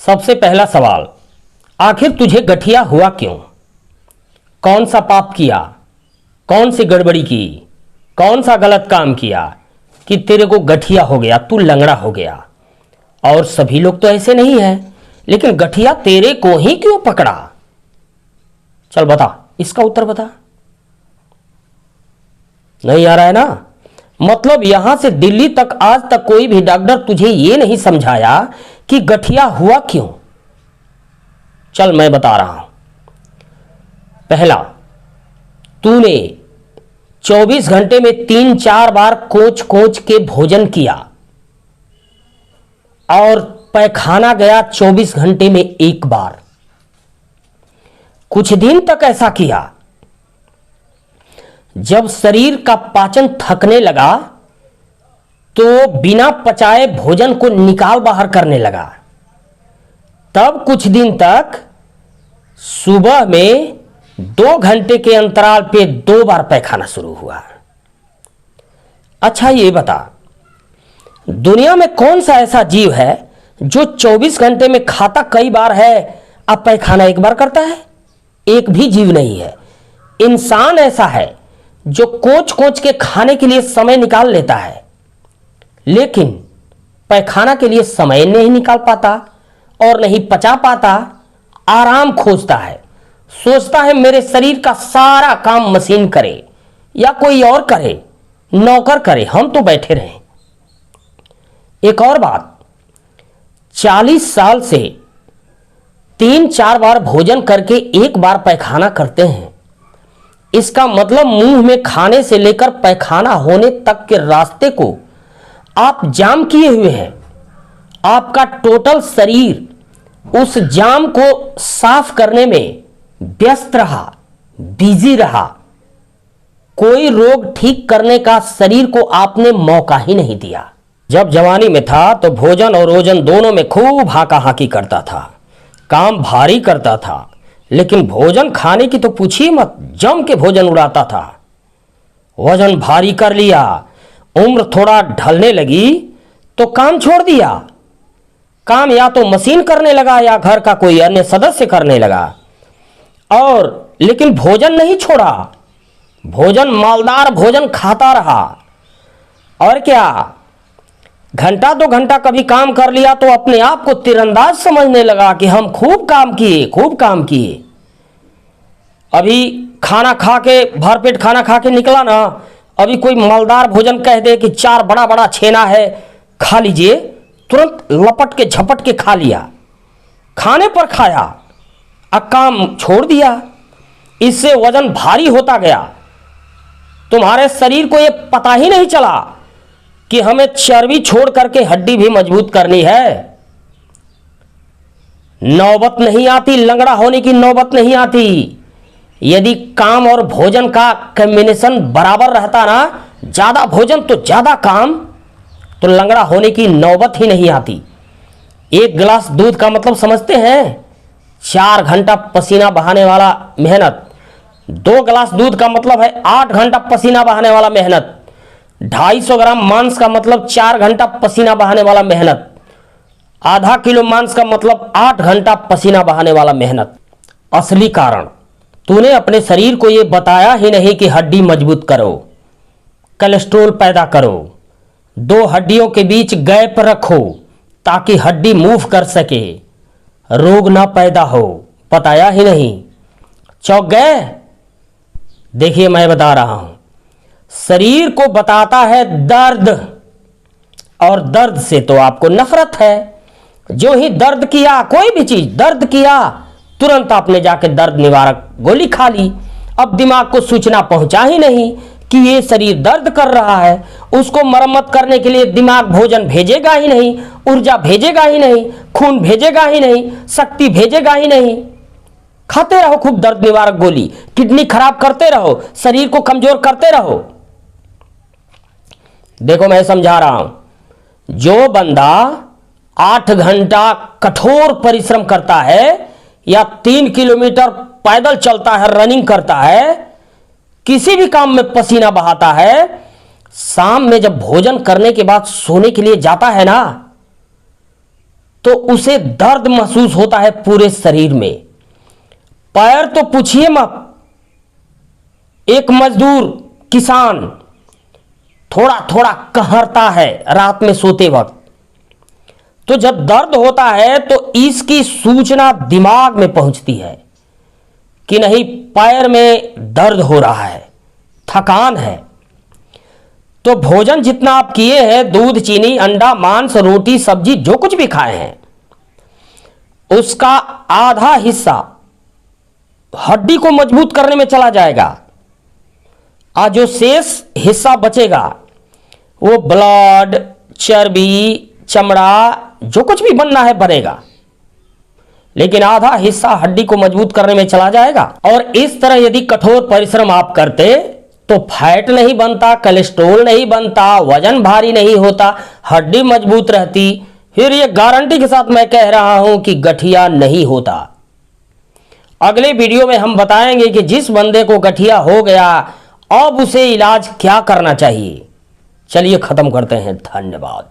सबसे पहला सवाल, आखिर तुझे गठिया हुआ क्यों? कौन सा पाप किया, कौन सी गड़बड़ी की, कौन सा गलत काम किया कि तेरे को गठिया हो गया, तू लंगड़ा हो गया? और सभी लोग तो ऐसे नहीं हैं, लेकिन गठिया तेरे को ही क्यों पकड़ा? चल बता, इसका उत्तर बता। नहीं आ रहा है ना? मतलब यहां से दिल्ली तक आज तक कोई भी डॉक्टर तुझे यह नहीं समझाया कि गठिया हुआ क्यों। चल मैं बता रहा हूं। पहला, तूने 24 घंटे में 3-4 बार कोच कोच के भोजन किया और पैखाना गया 24 घंटे में 1 बार। कुछ दिन तक ऐसा किया। जब शरीर का पाचन थकने लगा तो बिना पचाए भोजन को निकाल बाहर करने लगा। तब कुछ दिन तक सुबह में 2 घंटे के अंतराल पे 2 बार पैखाना शुरू हुआ। अच्छा ये बता, दुनिया में कौन सा ऐसा जीव है जो 24 घंटे में खाता कई बार है अब पैखाना 1 बार करता है? एक भी जीव नहीं है। इंसान ऐसा है जो कोच कोच के खाने के लिए समय निकाल लेता है, लेकिन पैखाना के लिए समय नहीं निकाल पाता और नहीं पचा पाता। आराम खोजता है, सोचता है मेरे शरीर का सारा काम मशीन करे या कोई और करे, नौकर करे, हम तो बैठे रहें। एक और बात, 40 साल से 3-4 बार भोजन करके 1 बार पैखाना करते हैं। इसका मतलब मुंह में खाने से लेकर पैखाना होने तक के रास्ते को आप जाम किए हुए हैं। आपका टोटल शरीर उस जाम को साफ करने में व्यस्त रहा, बिजी रहा। कोई रोग ठीक करने का शरीर को आपने मौका ही नहीं दिया। जब जवानी में था तो भोजन और ओजन दोनों में खूब हाका हाकी करता था, काम भारी करता था, लेकिन भोजन खाने की तो पूछिए मत, जम के भोजन उड़ाता था। वजन भारी कर लिया, उम्र थोड़ा ढलने लगी तो काम छोड़ दिया। काम या तो मशीन करने लगा या घर का कोई अन्य सदस्य करने लगा, और लेकिन भोजन नहीं छोड़ा। भोजन, मालदार भोजन खाता रहा। और क्या, घंटा 2 घंटा कभी काम कर लिया तो अपने आप को तीरंदाज समझने लगा कि हम खूब काम किए, खूब काम किए। अभी खाना खा के, भरपेट खाना खा के निकला ना, अभी कोई मालदार भोजन कह दे कि 4 बड़ा बड़ा छेना है, खा लीजिए, तुरंत लपट के झपट के खा लिया। खाने पर खाया और काम छोड़ दिया। इससे वजन भारी होता गया। तुम्हारे शरीर को यह पता ही नहीं चला कि हमें चर्बी छोड़ करके हड्डी भी मजबूत करनी है। नौबत नहीं आती, लंगड़ा होने की नौबत नहीं आती। यदि काम और भोजन का कॉम्बिनेशन बराबर रहता ना, ज्यादा भोजन तो ज्यादा काम, तो लंगड़ा होने की नौबत ही नहीं आती। 1 गिलास दूध का मतलब समझते हैं? 4 घंटा पसीना बहाने वाला मेहनत। 2 गिलास दूध का मतलब है 8 घंटा पसीना बहाने वाला मेहनत। 250 ग्राम मांस का मतलब 4 घंटा पसीना बहाने वाला मेहनत। आधा किलो मांस का मतलब 8 घंटा पसीना बहाने वाला मेहनत। असली कारण, तूने अपने शरीर को यह बताया ही नहीं कि हड्डी मजबूत करो, कोलेस्ट्रॉल पैदा करो, 2 हड्डियों के बीच गैप रखो ताकि हड्डी मूव कर सके, रोग ना पैदा हो। बताया ही नहीं। चौंक गए? देखिए मैं बता रहा हूं, शरीर को बताता है दर्द, और दर्द से तो आपको नफरत है। जो ही दर्द किया, कोई भी चीज दर्द किया, तुरंत आपने जाके दर्द निवारक गोली खा ली। अब दिमाग को सूचना पहुंचा ही नहीं कि ये शरीर दर्द कर रहा है। उसको मरम्मत करने के लिए दिमाग भोजन भेजेगा ही नहीं, ऊर्जा भेजेगा ही नहीं, खून भेजेगा ही नहीं, शक्ति भेजेगा ही नहीं। खाते रहो खूब दर्द निवारक गोली, किडनी खराब करते रहो, शरीर को कमजोर करते रहो। देखो मैं समझा रहा हूं, जो बंदा 8 घंटा कठोर परिश्रम करता है या 3 किलोमीटर पैदल चलता है, रनिंग करता है, किसी भी काम में पसीना बहाता है, शाम में जब भोजन करने के बाद सोने के लिए जाता है ना, तो उसे दर्द महसूस होता है पूरे शरीर में। पैर तो पूछिए मत। एक मजदूर किसान थोड़ा थोड़ा कहरता है रात में सोते वक्त। तो जब दर्द होता है तो इसकी सूचना दिमाग में पहुंचती है कि नहीं, पैर में दर्द हो रहा है, थकान है। तो भोजन जितना आप किए हैं, दूध, चीनी, अंडा, मांस, रोटी, सब्जी, जो कुछ भी खाए हैं, उसका आधा हिस्सा हड्डी को मजबूत करने में चला जाएगा और जो शेष हिस्सा बचेगा वो ब्लड, चर्बी, चमड़ा, जो कुछ भी बनना है बनेगा, लेकिन आधा हिस्सा हड्डी को मजबूत करने में चला जाएगा। और इस तरह यदि कठोर परिश्रम आप करते तो फैट नहीं बनता, कोलेस्ट्रॉल नहीं बनता, वजन भारी नहीं होता, हड्डी मजबूत रहती। फिर ये गारंटी के साथ मैं कह रहा हूं कि गठिया नहीं होता। अगले वीडियो में हम बताएंगे कि जिस बंदे को गठिया हो गया अब उसे इलाज क्या करना चाहिए। चलिए खत्म करते हैं। धन्यवाद।